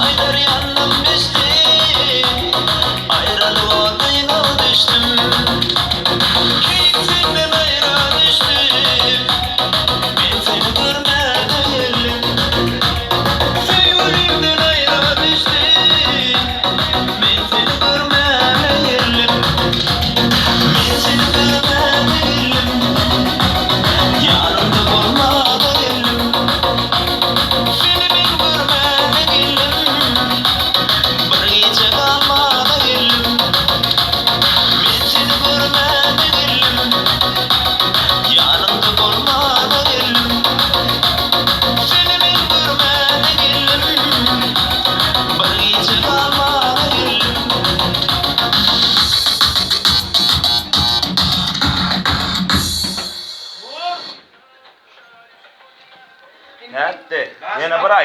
aylar yandım düştüm, ayrılığa kıyına düştüm. Keyfimden ayrı düştüm, ben seni görmedim. Sevgilimden ayrı düştüm, ben seni görmedim. Ben seni görmedim, yanımda olmadım. Seni ben görmedim, bir gece kalmadım. Ben seni görmedim, yanımda olmadım. Seni ben görmedim, bir gece kalmadım. Ne etti? Yine bırak.